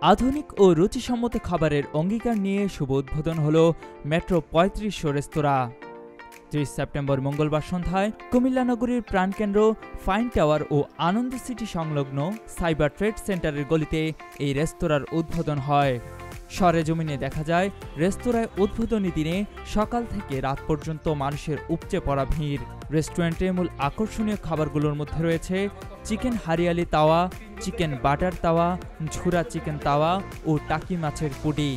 আধুনিক ও রুচিসম্মত খাবারের অঙ্গীকার নিয়ে শুভ উদ্বোধন হলো মেট্রো ৩৫০০ রেস্তোরাঁ। ৩০ সেপ্টেম্বর মঙ্গলবার সন্ধ্যায় কুমিল্লা নগরীর প্রাণকেন্দ্র ফাইন টাওয়ার ও আনন্দ সিটি সংলগ্ন সাইবার ট্রেড সেন্টারের গলিতে এই রেস্তোরাঁর উদ্বোধন হয়। সরেজমিনে দেখা যায় রেস্তোরাঁয় উদ্বোধনী দিনে সকাল থেকে রাত পর্যন্ত মানুষের উপচে পড়া ভিড়। রেস্টুরেন্টে মূল আকর্ষণীয় খাবারগুলোর মধ্যে রয়েছে চিকেন হারিয়ালি তাওয়া, চিকেন বাটার তাওয়া, ঝুরা চিকেন তাওয়া ও টাকি মাছের পুডি।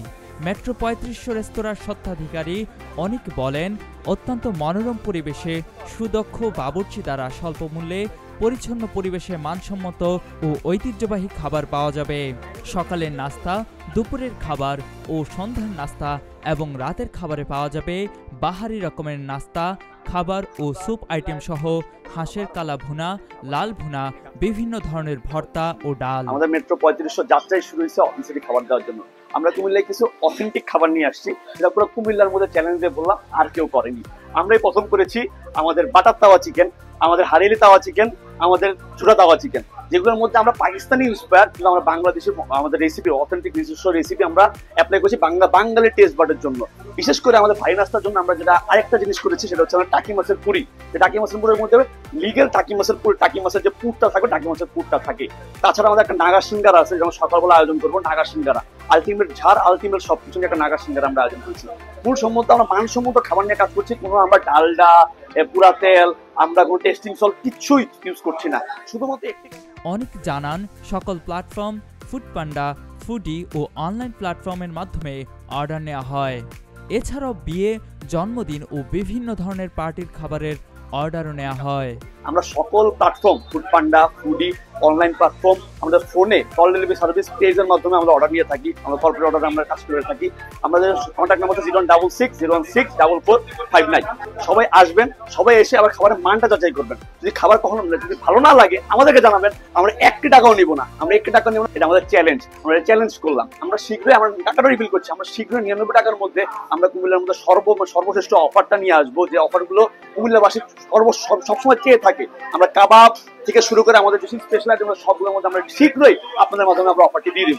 মেট্রো ৩৫০০ রেস্তোরাঁর স্বত্বাধিকারী অনিক বলেন, অত্যন্ত মনোরম পরিবেশে সুদক্ষ বাবুর্চি দ্বারা স্বল্প মূল্যে পরিচ্ছন্ন পরিবেশে মানসম্মত ও ঐতিহ্যবাহী খাবার পাওয়া যাবে। সকালের নাস্তা, দুপুরের খাবার ও সন্ধ্যার নাস্তা এবং রাতের খাবারে পাওয়া যাবে বাহারি রকমের নাস্তা, খাবার ও স্যুপ আইটেম সহ হাঁসের কালা ভুনা, লাল ভুনা, বিভিন্ন ধরনের ভর্তা ও ডাল। আমাদের মেট্রো ৩৫০০ যাত্রাই শুরু হয়েছে অথেন্টিক খাবার দেওয়ার জন্য। আমরা কুমিল্লায় কিছু অথেন্টিক খাবার নিয়ে আসছি, যেটা পুরো কুমিল্লার মধ্যে চ্যালেঞ্জ দিয়ে বললাম আর কেউ করেনি। আমরাই প্রথম করেছি আমাদের বাটার তাওয়া চিকেন, আমাদের হারিয়ালি তাওয়া চিকেন, আমাদের ঝুরা তাওয়া চিকেন, যেগুলোর মধ্যে আমরা পাকিস্তানি ইন্সপায়ার কিন্তু আমরা বাংলাদেশি আমাদের রেসিপি অথেন্টিক নিজস্ব রেসিপি আমরা অ্যাপ্লাই করছি বাঙালি টেস্ট বাটের জন্য। বিশেষ করে আমাদের ভাই নাস্তার জন্য আমরা যেটা আরেকটা জিনিস করেছি সেটা হচ্ছে আমরা টাকি মাছের পুরি। টাকি মাছের পুরের মধ্যে লিগেল টাকি মাছের পুরি, টাকি মাছের যে পুরটা থাকে টাকি মাছের পুরটা থাকে। তাছাড়া আমাদের একটা নাগা সিঙ্গারা আছে, যেমন সকালবেলা আয়োজন করবো নাগা সিঙ্গারা, আলটিমেট ঝাড় আলটিমেট সবকিছু নিয়ে একটা নাগা সিঙ্গারা আমরা আয়োজন করছি। ফুল সম্মত আমরা মানসম্মত খাবার নিয়ে কাজ করছি। কোনো আমরা ডালডা, পুরা তেল, আমরা কোনো টেস্টিং সল্ট কিচ্ছুই ইউজ করছি না, শুধুমাত্র একটি। অনেক জানান, সকল প্ল্যাটফর্ম, ফুড পান্ডা, ফুডি ও অনলাইন প্ল্যাটফর্মের মাধ্যমে অর্ডার নেওয়া হয়। এছাড়াও বিয়ে, জন্মদিন ও বিভিন্ন ধরনের পার্টির খাবারের অর্ডারও নেওয়া হয়। আমরা সকল প্ল্যাটফর্ম, ফুড পান্ডা, ফুডি, অনলাইন প্ল্যাটফর্ম, আমাদের ফোনে কল ডেলিভারি সার্ভিস পেজের মাধ্যমে আমরা অর্ডার নিয়ে থাকি। আমরা কর্পোরেট অর্ডার আমরা কাজ করে থাকি। আমাদের কন্ট্যাক্ট নাম্বার হচ্ছে 0166016459। সবাই আসবেন, সবাই এসে আবার খাবারের মানটা যাচাই করবেন। যদি খাবার কখনো যদি ভালো না লাগে আমাদেরকে জানাবেন, আমরা 1 টাকাও নিব না। আমরা 1 টাকা নিব না, এটা আমাদের চ্যালেঞ্জ। আমরা চ্যালেঞ্জ করলাম, আমরা শীঘ্রই আমরা টাকাটা রিফিল করছি। আমরা শীঘ্রই 99 টাকার মধ্যে আমরা কুমিল্লার মধ্যে সর্বশ্রেষ্ঠ অফারটা নিয়ে আসবো, যে অফারগুলো কুমিল্লাবাসী সবসময় চেয়ে থাকে। আমরা কাবাব থেকে শুরু করে আমাদের যে স্পেশাল আইটেম সবগুলোর মধ্যে আমরা শীঘ্রই আপনাদের মাধ্যমে আমরা অফারটি দিয়ে দিব।